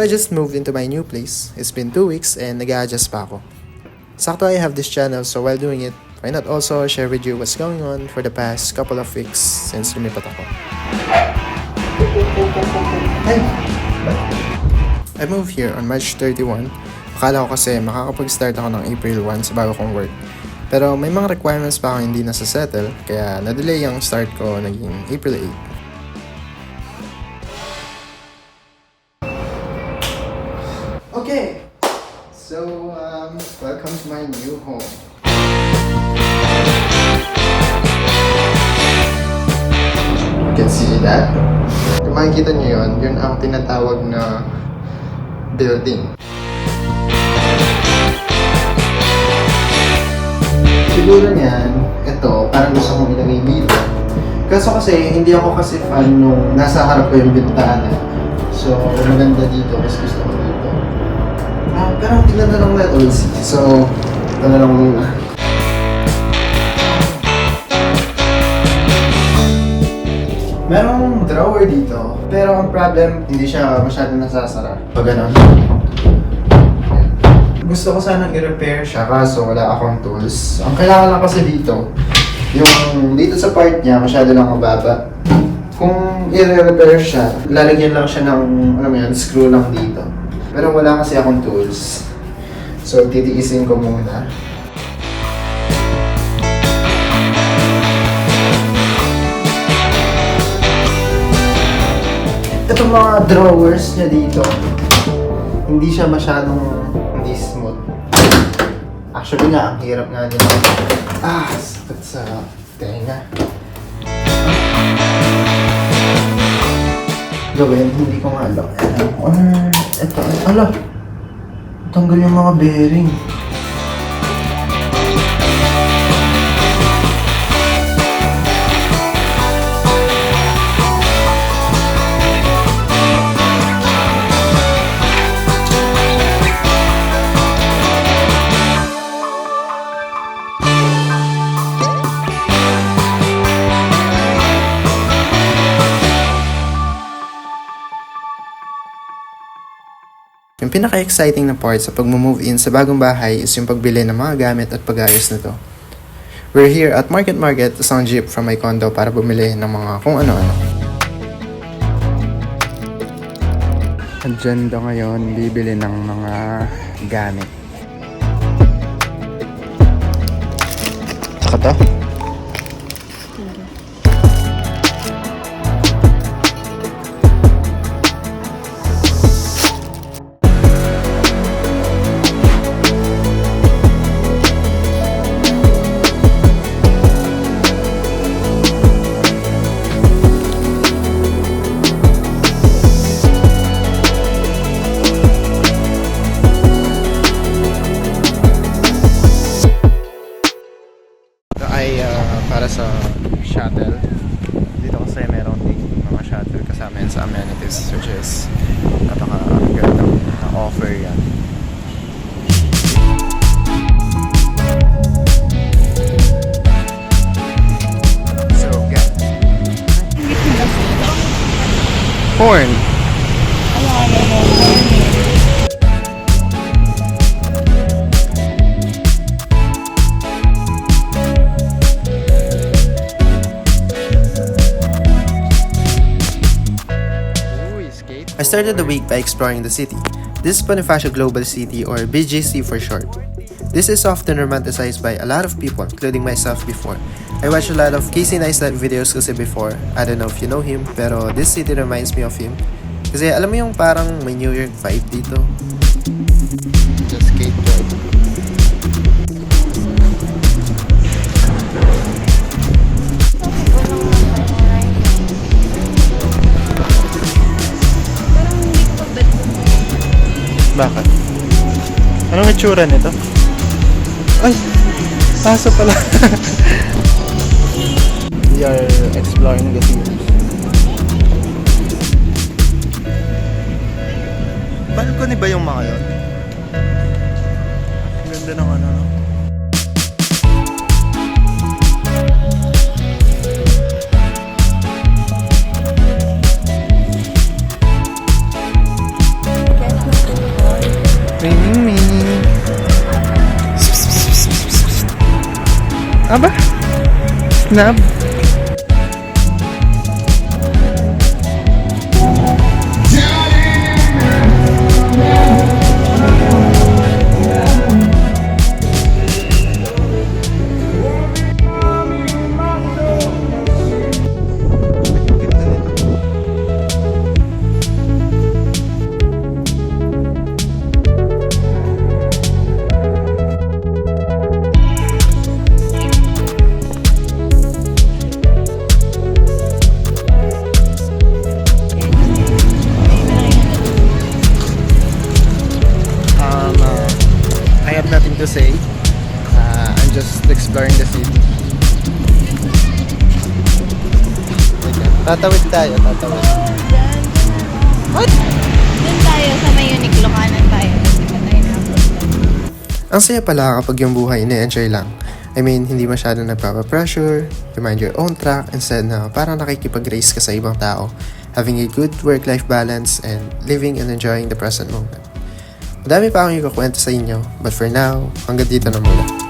I just moved into my new place. It's been 2 weeks and nag-a-adjust pa ako. Sakto I have this channel, so while doing it, why not also share with you what's going on for the past couple of weeks since lumipat ako. Hey! I moved here on March 31. Akala ko kasi makakapag-start ako ng April 1 sa bago kong work. Pero may mga requirements pa ako hindi nasa-settle, kaya na-delay yung start ko naging April 8. Okay, so welcome to my new home. You can see that. Kung makikita nyo yun ang tinatawag na building. Siguro niyan, ito, parang gusto kong ilagay dito. Kaso kasi, hindi ako kasi fan nung nasa harap ko yung bintana. So, maganda dito, mas gusto ko dito. Pero tignan na lang natin. So, ito na lang muna. Merong drawer dito, pero ang problem, hindi siya masyadong nasasara. Pag gano'n. Gusto ko sanang i-repair siya kaso wala akong tools. Ang kailangan lang kasi dito, yung dito sa part niya masyado lang mababa. Kung i-repair siya, lalagyan lang siya ng, alam mo yan, screw lang dito. Pero wala kasi akong tools. So titiisin ko muna. Itong mga drawers niya dito, hindi siya masyadong hindi smooth. Actually nga, ang hirap nga nila. Sakit sa tenga. Gawin, hindi ko nga alam. Ito, tanggal yung mga bearing. Yung pinaka-exciting na part sa pag-move in sa bagong bahay is yung pagbili ng mga gamit at pag-ayos nito. We're here at Market, isang jeep from my condo para bumili ng mga kung ano-ano. Agenda ngayon, bibili ng mga gamit. Saka to? Para sa shuttle. Dito kasi meron ding mga shuttle kasama yan sa amenities, which is napaka-gandang offer yan. So, yeah. Corn. I started the week by exploring the city. This is Bonifacio Global City, or BGC for short. This is often romanticized by a lot of people, including myself before. I watched a lot of Casey Neistat videos kasi before. I don't know if you know him, pero this city reminds me of him. Kasi alam mo yung parang may New York vibe dito. Just skateboard. Bakit? Anong itsura nito? Ay! Aso pala! We are exploring the city. Balcony ba yung mga yun? Ganda ng ano, no? Aba? Snap? I have nothing to say. I'm just exploring the city. Tatawid tayo, tatawid. What? Doon tayo sa may Uniqlo, kanan tayo. Hindi pa tayo na. Ang saya pala kapag yung buhay ine-enjoy lang. I mean, hindi masyadong nagpapa-pressure, you mind your own track, instead na parang nakikipag-race ka sa ibang tao, having a good work-life balance, and living and enjoying the present moment. Madami pa akong ikukwento sa inyo, but for now, hanggang dito na muna.